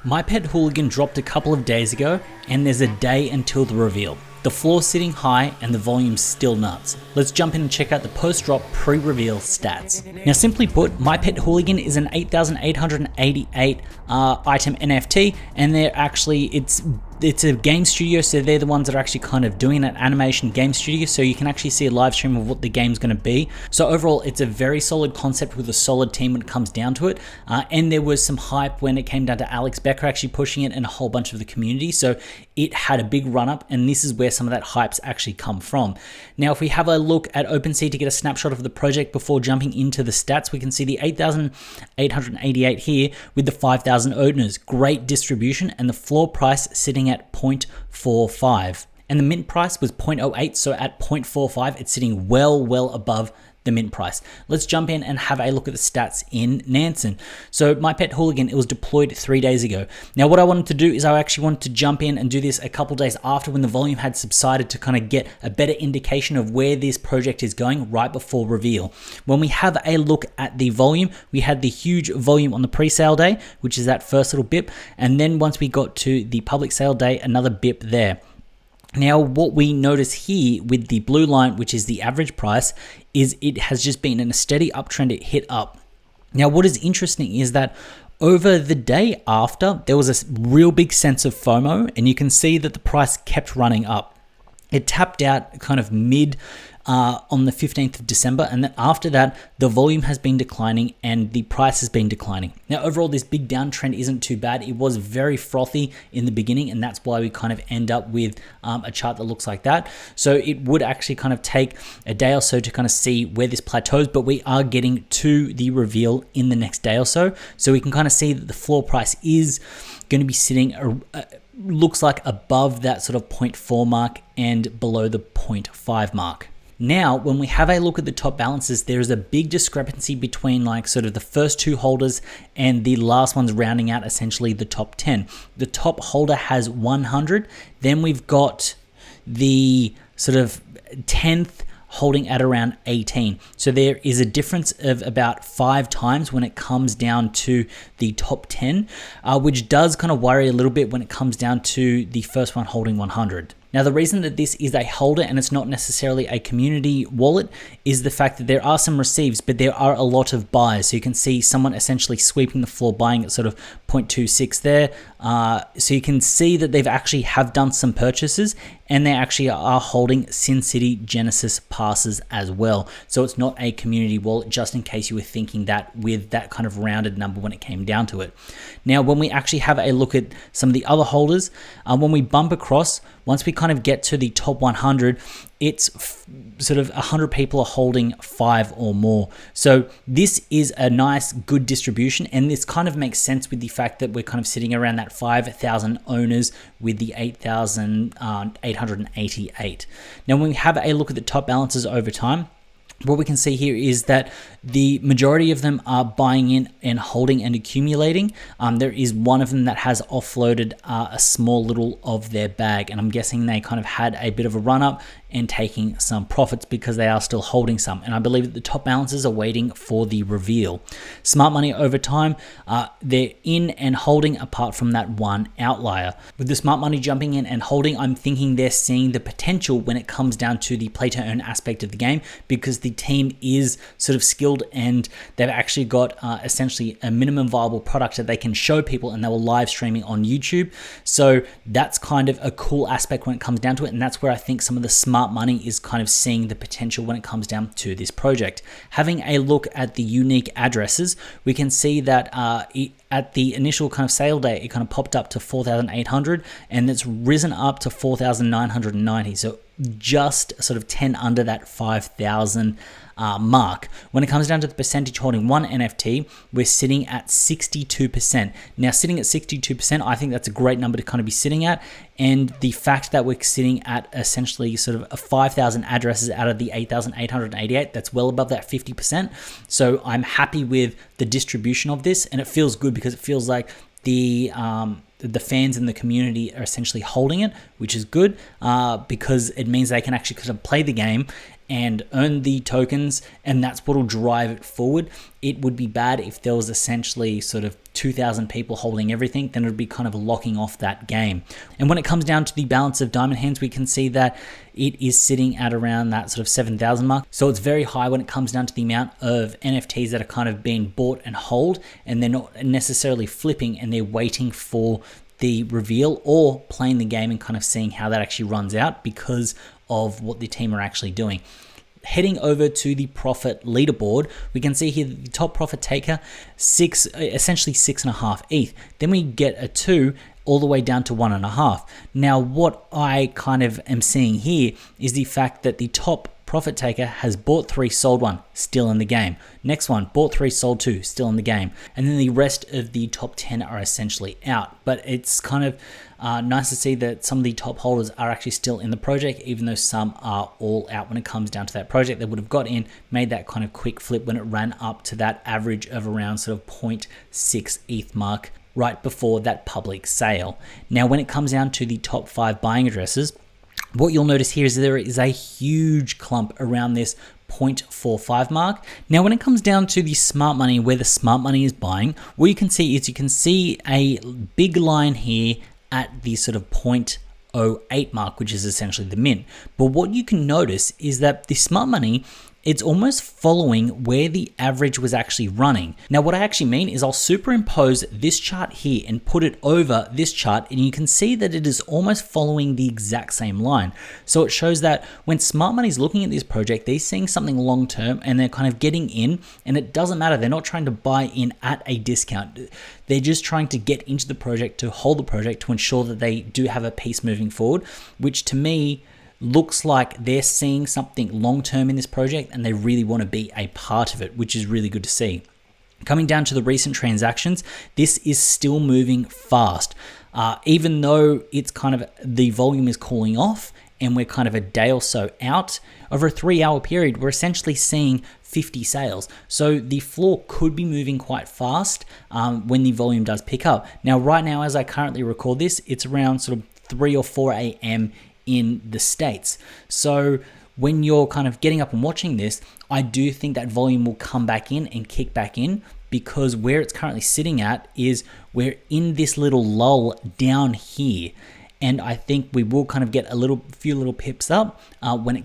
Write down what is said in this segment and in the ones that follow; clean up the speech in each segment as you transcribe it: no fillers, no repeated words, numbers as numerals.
My Pet Hooligan dropped a couple of days ago, and there's a day until the reveal. The floor's sitting high and the volume's still nuts. Let's jump in and check out the post-drop pre-reveal stats. Now simply put, My Pet Hooligan is an 8,888 item NFT, and it's a game studio, so they're the ones that are actually kind of doing that animation game studio, so you can actually see a live stream of what the game's going to be. So overall, it's a very solid concept with a solid team when it comes down to it, and there was some hype when it came down to Alex Becker actually pushing it and a whole bunch of the community, so it had a big run up, and this is where some of that hype's actually come from. Now if we have a look at OpenSea to get a snapshot of the project before jumping into the stats, we can see the 8,888 here with the 5,000 owners. Great distribution, and the floor price sitting at 0.45, and the mint price was 0.08, so at 0.45 it's sitting well above the mint price. Let's jump in and have a look at the stats in Nansen. So My Pet Hooligan, it was deployed 3 days ago. Now what I wanted to do is I actually wanted to jump in and do this a couple days after when the volume had subsided to kind of get a better indication of where this project is going right before reveal. When we have a look at the volume, we had the huge volume on the pre-sale day, which is that first little bip, and then once we got to the public sale day, another bip there. Now what we notice here with the blue line, which is the average price, is it has just been in a steady uptrend. It hit up. Now what is interesting is that over the day after, there was a real big sense of FOMO, and you can see that the price kept running up. It tapped out kind of mid on the 15th of December, and then after that the volume has been declining and the price has been declining. Now overall, this big downtrend isn't too bad. It was very frothy in the beginning, and that's why we kind of end up with a chart that looks like that. So it would actually kind of take a day or so to kind of see where this plateaus, but we are getting to the reveal in the next day or so, so we can kind of see that the floor price is going to be sitting looks like above that sort of 0.4 mark and below the 0.5 mark. Now, when we have a look at the top balances, there is a big discrepancy between like sort of the first two holders and the last ones rounding out essentially the top 10. The top holder has 100. Then we've got the sort of 10th holding at around 18. So there is a difference of about 5 times when it comes down to the top 10, which does kind of worry a little bit when it comes down to the first one holding 100. Now, the reason that this is a holder and it's not necessarily a community wallet is the fact that there are some receives, but there are a lot of buys. So you can see someone essentially sweeping the floor, buying at sort of 0.26 there. So you can see that they've actually have done some purchases, and they actually are holding Sin City Genesis passes as well. So it's not a community wallet, just in case you were thinking that with that kind of rounded number when it came down to it. Now, when we actually have a look at some of the other holders, when we bump across, once we kind of get to the top 100, it's sort of 100 people are holding 5 or more. So this is a nice, good distribution, and this kind of makes sense with the fact that we're kind of sitting around that 5,000 owners with the 8,888. Now, when we have a look at the top balances over time, what we can see here is that the majority of them are buying in and holding and accumulating. There is one of them that has offloaded a small little of their bag, and I'm guessing they kind of had a bit of a run up and taking some profits because they are still holding some. And I believe that the top balances are waiting for the reveal. Smart money over time, they're in and holding apart from that one outlier. With the smart money jumping in and holding, I'm thinking they're seeing the potential when it comes down to the play to earn aspect of the game, because the team is sort of skilled and they've actually got essentially a minimum viable product that they can show people, and they were live streaming on YouTube. So that's kind of a cool aspect when it comes down to it, and that's where I think some of the smart money is kind of seeing the potential when it comes down to this project. Having a look at the unique addresses, we can see that at the initial kind of sale day, it kind of popped up to 4,800, and it's risen up to 4,990. So just sort of 10 under that 5,000 mark. When it comes down to the percentage holding one NFT, we're sitting at 62%. Now, sitting at 62%, I think that's a great number to kind of be sitting at. And the fact that we're sitting at essentially sort of 5,000 addresses out of the 8,888, that's well above that 50%. So I'm happy with the distribution of this, and it feels good because it feels like the fans in the community are essentially holding it, which is good because it means they can actually kind of play the game and earn the tokens, and that's what will drive it forward. It would be bad if there was essentially sort of 2,000 people holding everything, then it would be kind of locking off that game. And when it comes down to the balance of diamond hands, we can see that it is sitting at around that sort of 7,000 mark. So it's very high when it comes down to the amount of NFTs that are kind of being bought and hold, and they're not necessarily flipping and they're waiting for the reveal or playing the game and kind of seeing how that actually runs out because of what the team are actually doing. Heading over to the profit leaderboard, we can see here the top profit taker, essentially 6.5 ETH. Then we get a 2 all the way down to 1.5. Now, what I kind of am seeing here is the fact that the top profit taker has bought 3, sold 1, still in the game. Next one, bought 3, sold 2, still in the game. And then the rest of the top 10 are essentially out. But it's kind of nice to see that some of the top holders are actually still in the project, even though some are all out when it comes down to that project. They would have got in, made that kind of quick flip when it ran up to that average of around sort of 0.6 ETH mark right before that public sale. Now, when it comes down to the top 5 buying addresses, what you'll notice here is there is a huge clump around this 0.45 mark. Now, when it comes down to the smart money, where the smart money is buying, what you can see is you can see a big line here at the sort of 0.08 mark, which is essentially the mint. But what you can notice is that the smart money, it's almost following where the average was actually running. Now, what I actually mean is I'll superimpose this chart here and put it over this chart, and you can see that it is almost following the exact same line. So it shows that when smart money is looking at this project, they're seeing something long-term and they're kind of getting in, and it doesn't matter. They're not trying to buy in at a discount. They're just trying to get into the project, to hold the project, to ensure that they do have a piece moving forward, which to me looks like they're seeing something long-term in this project and they really want to be a part of it, which is really good to see. Coming down to the recent transactions, this is still moving fast. Even though it's kind of the volume is cooling off and we're kind of a day or so out, over a 3-hour period, we're essentially seeing 50 sales. So the floor could be moving quite fast when the volume does pick up. Now, right now, as I currently record this, it's around sort of 3 or 4 a.m. in the States. So when you're kind of getting up and watching this, I do think that volume will come back in and kick back in, because where it's currently sitting at is we're in this little lull down here. And I think we will kind of get a few little pips up when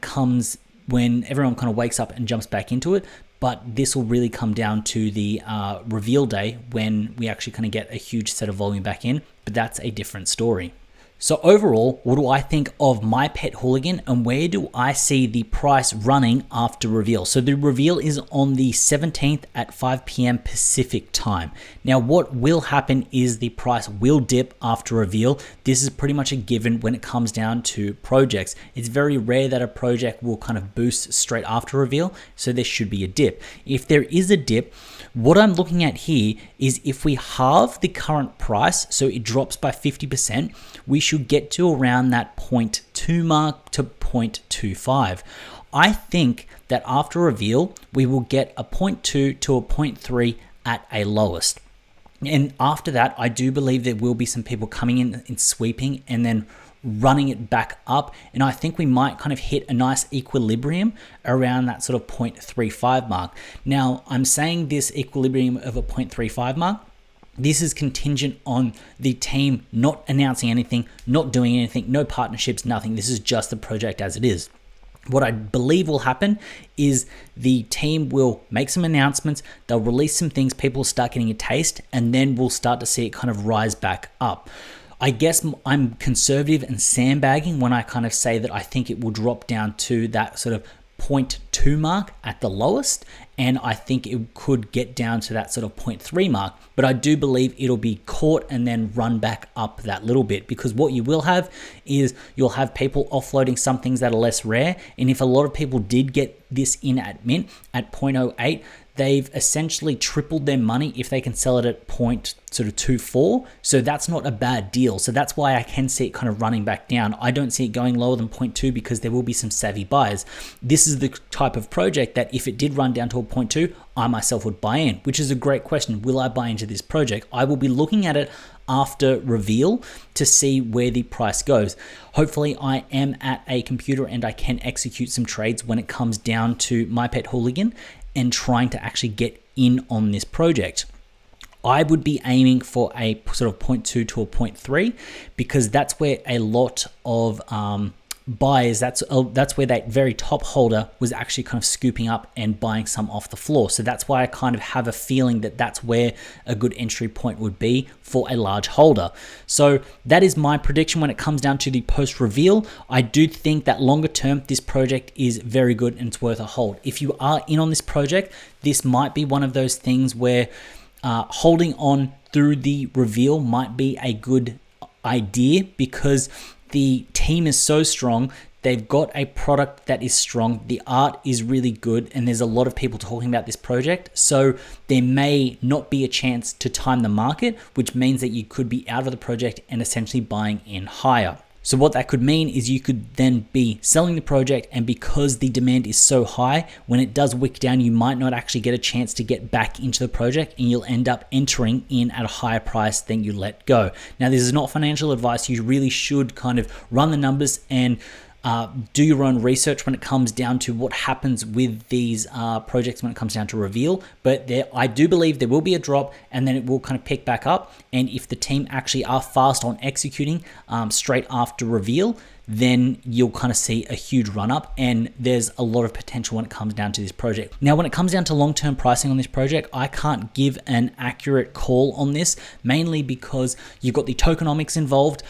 everyone kind of wakes up and jumps back into it. But this will really come down to the reveal day when we actually kind of get a huge set of volume back in. But that's a different story. So overall, what do I think of my Pet Hooligan, and where do I see the price running after reveal? So the reveal is on the 17th at 5 p.m. Pacific time. Now, what will happen is the price will dip after reveal. This is pretty much a given when it comes down to projects. It's very rare that a project will kind of boost straight after reveal, so there should be a dip. If there is a dip, what I'm looking at here is if we halve the current price, so it drops by 50%, we should get to around that 0.2 mark to 0.25. I think that after reveal, we will get a 0.2 to a 0.3 at a lowest. And after that, I do believe there will be some people coming in and sweeping and then running it back up. And I think we might kind of hit a nice equilibrium around that sort of 0.35 mark. Now, I'm saying this equilibrium of a 0.35 mark, this is contingent on the team not announcing anything, not doing anything, no partnerships, nothing. This is just the project as it is. What I believe will happen is the team will make some announcements, they'll release some things, people will start getting a taste, and then we'll start to see it kind of rise back up. I guess I'm conservative and sandbagging when I kind of say that I think it will drop down to that sort of 0.2 mark at the lowest, and I think it could get down to that sort of 0.3 mark, but I do believe it'll be caught and then run back up that little bit, because what you will have is you'll have people offloading some things that are less rare, and if a lot of people did get this in at mint at 0.08, they've essentially tripled their money if they can sell it at 0.24. So that's not a bad deal. So that's why I can see it kind of running back down. I don't see it going lower than 0.2 because there will be some savvy buyers. This is the type of project that if it did run down to a 0.2, I myself would buy in, which is a great question. Will I buy into this project? I will be looking at it after reveal to see where the price goes. Hopefully I am at a computer and I can execute some trades when it comes down to my Pet Hooligan and trying to actually get in on this project. I would be aiming for a sort of 0.2 to a 0.3 because that's where a lot of buyers, that's where that very top holder was actually kind of scooping up and buying some off the floor. So that's why I kind of have a feeling that that's where a good entry point would be for a large holder. So that is my prediction when it comes down to the post reveal. I do think that longer term, this project is very good and it's worth a hold. If you are in on this project, this might be one of those things where holding on through the reveal might be a good idea because the team is so strong. They've got a product that is strong. The art is really good. And there's a lot of people talking about this project. So there may not be a chance to time the market, which means that you could be out of the project and essentially buying in higher. So what that could mean is you could then be selling the project, and because the demand is so high, when it does wick down, you might not actually get a chance to get back into the project and you'll end up entering in at a higher price than you let go. Now, this is not financial advice. You really should kind of run the numbers and do your own research when it comes down to what happens with these projects when it comes down to reveal. But I do believe there will be a drop and then it will kind of pick back up. And if the team actually are fast on executing straight after reveal, then you'll kind of see a huge run up, and there's a lot of potential when it comes down to this project. Now, when it comes down to long-term pricing on this project, I can't give an accurate call on this, mainly because you've got the tokenomics involved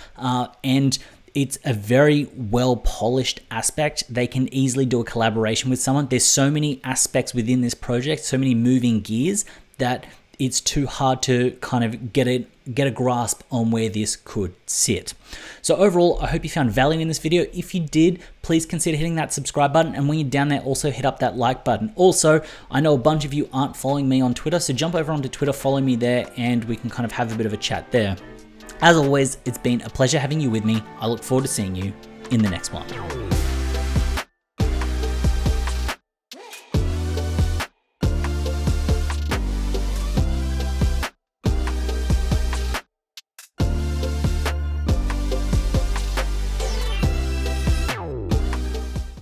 and it's a very well polished aspect. They can easily do a collaboration with someone. There's so many aspects within this project, so many moving gears, that it's too hard to kind of get a grasp on where this could sit. So overall, I hope you found value in this video. If you did, please consider hitting that subscribe button. And when you're down there, also hit up that like button. Also, I know a bunch of you aren't following me on Twitter, so jump over onto Twitter, follow me there, and we can kind of have a bit of a chat there. As always, it's been a pleasure having you with me. I look forward to seeing you in the next one.